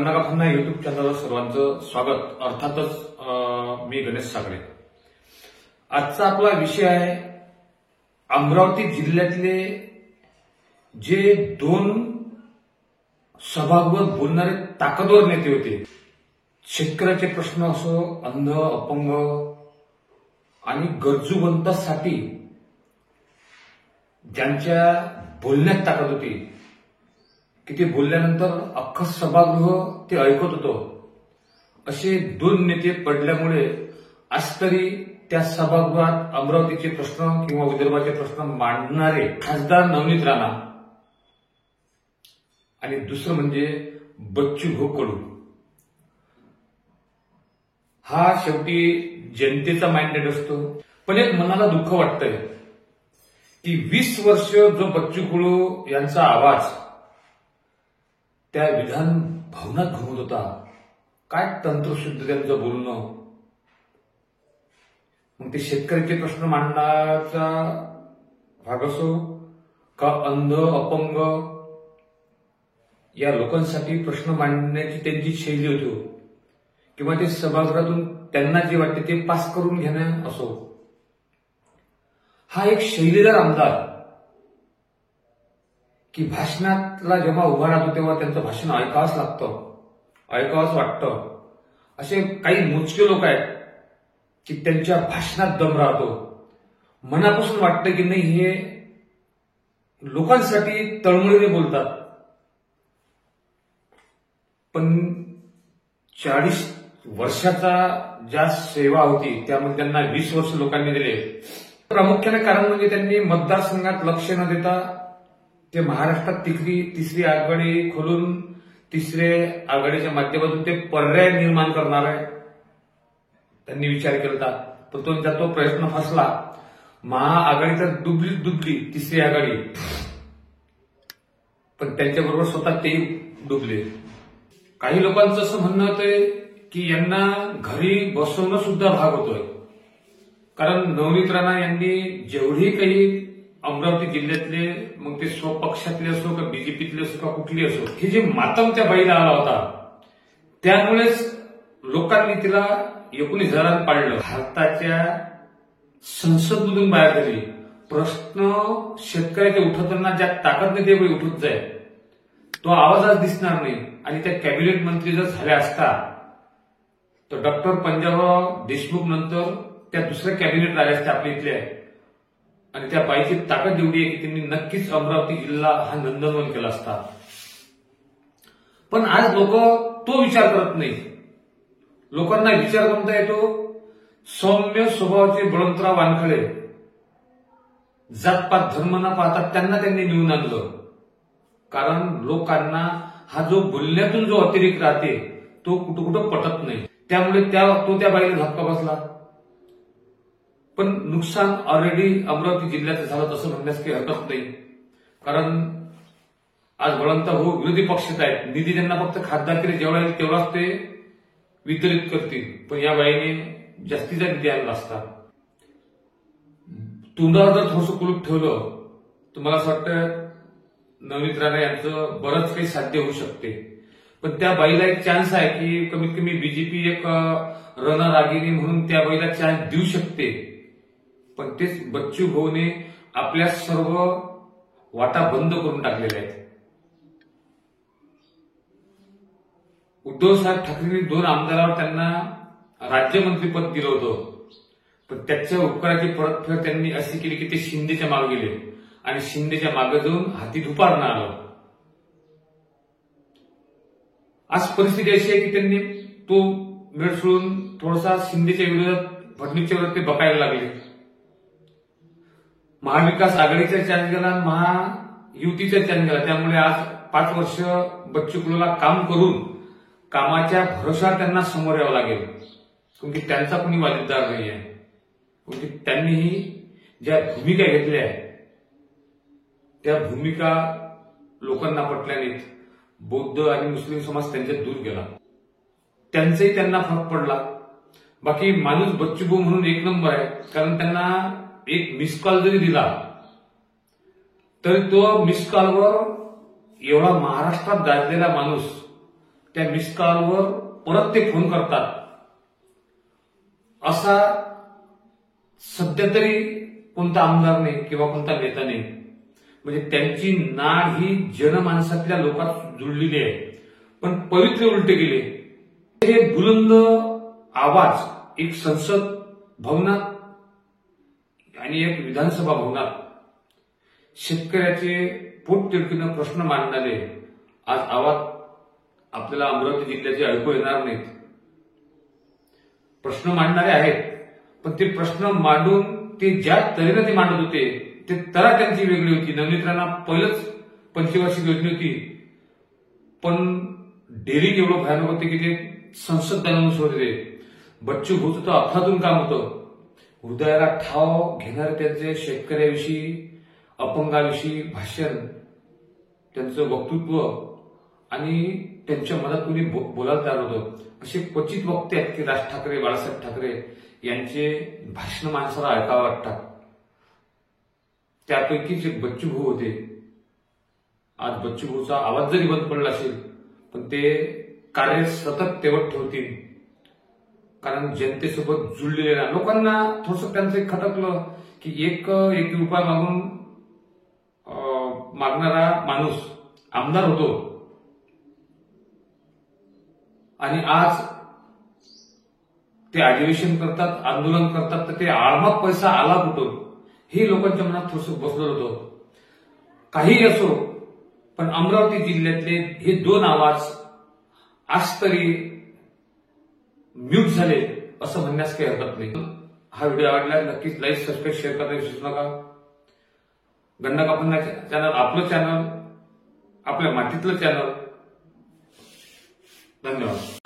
गन्नाका Khanna YouTube चॅनलवर सर्वांचं स्वागत। अर्थातच मी गणेश सागरे। आजचा आपला विषय आहे अमरावती जिल्ह्यातले जे दोन सभागृहात बोलणारे ताकदवर नेते होते। शेतकऱ्याचे प्रश्न असो, अंध, अपंग आणि गरजूवंतांसाठी ज्यांच्या बोलण्यात ताकद होती की ते बोलल्यानंतर अख्खं सभागृह ते ऐकत होतं, असे दोन नेते पडल्यामुळे आज तरी त्या सभागृहात अमरावतीचे प्रश्न किंवा विदर्भाचे प्रश्न मांडणारे खासदार नवनीत राणा आणि दुसरं म्हणजे बच्चूभाऊ कडू। हा शेवटी जनतेचा माइंडेड असतो, पण एक मनाला दुःख वाटतंय की 20 वर्ष जो बच्चू कडू यांचा आवाज त्या विधान भवनात घुमत होता, काय तंत्रशुद्ध त्यांचं बोलणं, मग ते शेतकऱ्याचे प्रश्न मांडण्याचा भाग असो का अंध अपंग या लोकांसाठी प्रश्न मांडण्याची त्यांची शैली होती, किंवा ते सभागृहातून त्यांना जे वाटते ते पास करून घेणं असो, हा एक शैलीदार आमदार की भाषणातला जेव्हा उभा राहतो तेव्हा त्यांचं भाषण ऐकावंच लागतं, ऐकावंच वाटतं। असे काही मोजके लोक आहेत की त्यांच्या भाषणात दम राहतो, मनापासून वाटतं की नाही हे लोकांसाठी तळमळीने बोलतात। पण 40 वर्षाचा ज्या सेवा होती त्यामध्ये त्यांना 20 वर्ष लोकांनी दिले। प्रामुख्याने कारण म्हणजे त्यांनी मतदारसंघात लक्ष न देता ते महाराष्ट्रात तिसरी आघाडी खोलून तिसऱ्या आघाडीच्या माध्यमातून ते पर्याय निर्माण करणार आहे त्यांनी विचार केला, पण तो प्रयत्न फसला। महाआघाडी तर डुबली तिसरी आघाडी, पण त्यांच्याबरोबर स्वतः ते डुबले। काही लोकांचं असं म्हणणं होतंय की यांना घरी बसवणं सुद्धा भाग होतोय, कारण नवनीत राणा यांनी जेवढी काही अमरावती जिल्ह्यातले, मग ते स्वपक्षातले असो का बीजेपीतले असो का कुठली असो, हे जे मातम त्या बाईला आला होता त्यामुळेच लोकांनी तिला 19,000 पाडलं। भारताच्या संसदमधून बाहेर झाली, प्रश्न शेतकऱ्याचे उठवताना ज्या ताकदने ते उठत जाईल तो आवाज आज दिसणार नाही। आणि त्या कॅबिनेट मंत्री जर झाल्या असता तर डॉक्टर पंजाबराव देशमुख नंतर त्या दुसऱ्या कॅबिनेट आल्या असत्या आपल्या इथल्या, आणि त्या बाईची ताकद एवढी आहे की त्यांनी नक्कीच अमरावती जिल्हा हा नंदनवन केला असता। पण आज लोक तो विचार करत नाही। लोकांना विचार कोणता येतो? सौम्य स्वभावाचे बळवंतराव वानखडे, जातपात धर्म न पाहता त्यांना त्यांनी निवडून आणलं, कारण लोकांना हा जो बोलण्यातून जो अतिरेक राहते तो कुठं पटत नाही, त्यामुळे तो त्या बाईला धक्का बसला। पण नुकसान ऑलरेडी अमरावती जिल्ह्यात झालं तसं म्हणण्यास काही हरकत नाही, कारण आज बळवंतभाऊ विरोधी पक्षात आहेत, निधी त्यांना फक्त खासदारकीला जेवढा येईल तेवढाच ते वितरित करतील, पण या बाईने जास्तीचा निधी आणला असता। तोंडावर जर थोडंसं कुलूप ठेवलं तर मला असं वाटतं नवनीत राणा यांचं बरंच काही साध्य होऊ शकते। पण त्या बाईला एक चान्स आहे की कमीत कमी बीजेपी एक रणरागिणी म्हणून त्या बाईला चान्स देऊ शकते, पण तेच बच्चू भाऊने आपल्या सर्व वाटा बंद करून टाकलेल्या आहेत। उद्धव साहेब ठाकरेंनी 2 आमदारांवर त्यांना राज्यमंत्रीपद दिलं होतं, पण त्याच्या उपकाराची परतफेड त्यांनी अशी केली की ते शिंदेच्या मागे गेले आणि शिंदेच्या मागे जाऊन हाती धुपारणं आलं। आज परिस्थिती अशी आहे की त्यांनी तो वेळ सोडून थोडासा शिंदेच्या विरोधात फडणवीसच्या विरोधात ते बकायला लागले। महाविकास आघाडीचा चान्स गेला, महायुतीचा चान्स गेला, त्यामुळे आज 5 वर्ष बच्चू कडूला काम करून कामाच्या भरोशावर त्यांना समोर यावं लागेल, कारण की त्यांचा कोणी वालिदार नाही आहे। म्हणजे त्यांनीही ज्या भूमिका घेतल्या आहेत त्या भूमिका लोकांना पटल्या नाहीत, बौद्ध आणि मुस्लिम समाज त्यांच्यात दूर गेला, त्यांचाही त्यांना फरक पडला। बाकी माणूस बच्चूभाऊ म्हणून एक नंबर आहे, कारण त्यांना एक मिस कॉल जरी दिला तरी तो मिस कॉलवर एवढा महाराष्ट्रात गाजलेला माणूस त्या मिस कॉलवर परत ते फोन करतात, असा सध्या तरी कोणता आमदार नाही किंवा कोणता नेता नाही. म्हणजे त्यांची नाळ ही जनमानसातल्या लोकात जुळलेली आहे. पण पवित्रे उलटे गेले. हे बुलंद आवाज एक संसद भवनात आणि एक विधानसभा भवनात शेतकऱ्याचे पोट तिडकीनं प्रश्न मांडणारे आज आवाज आपल्याला अमरावती जिल्ह्याचे ऐकू येणार नाहीत. प्रश्न मांडणारे आहेत, पण ते प्रश्न मांडून ते ज्या तऱ्हेने ते मांडत होते ते तरा त्यांची वेगळी होती. नवनीत राणा पहिलंच पंचवार्षिक योजने होती, पण डेअरिंग एवढं भयानक होते की ते संसद बनवून सोडत होते. बच्चू भाऊचं तर अफलातून काम होतं. हृदयाला ठाव घेणारे त्यांचे शेतकऱ्याविषयी, अपंगाविषयी भाषण, त्यांचं वक्तृत्व आणि त्यांच्या मनात कुणी बोलायला तयार होतं. असे क्वचित वक्ते आहेत की राज ठाकरे, बाळासाहेब ठाकरे यांचे भाषण माणसाला ऐकावं वाटतात. त्यापैकीच एक बच्चू भाऊ होते. आज बच्चू भाऊचा आवाज जरी बंद पडला असेल, पण ते कार्य सतत तेवत ठेवतील, कारण जनतेसोबत जुळलेले ना. लोकांना थोडंसं त्यांचं खटकलं की एक रुपया मागणारा माणूस आमदार होतो आणि आज ते अधिवेशन करतात, आंदोलन करतात, तर ते आळमात पैसा आला कुठून हे लोकांच्या मनात थोडंसं बसलं होतं. काही असो, पण अमरावती जिल्ह्यातले हे दोन आवाज आज तरी म्यूट झाले असं म्हणण्यास काही हरकत नाही. हा व्हिडिओ आवडला नक्कीच लाईक, सबस्क्राईब, शेअर करायला विसरू नका. गंडा कापड चॅनल आपलं चॅनल, आपल्या मातीतलं चॅनल. धन्यवाद.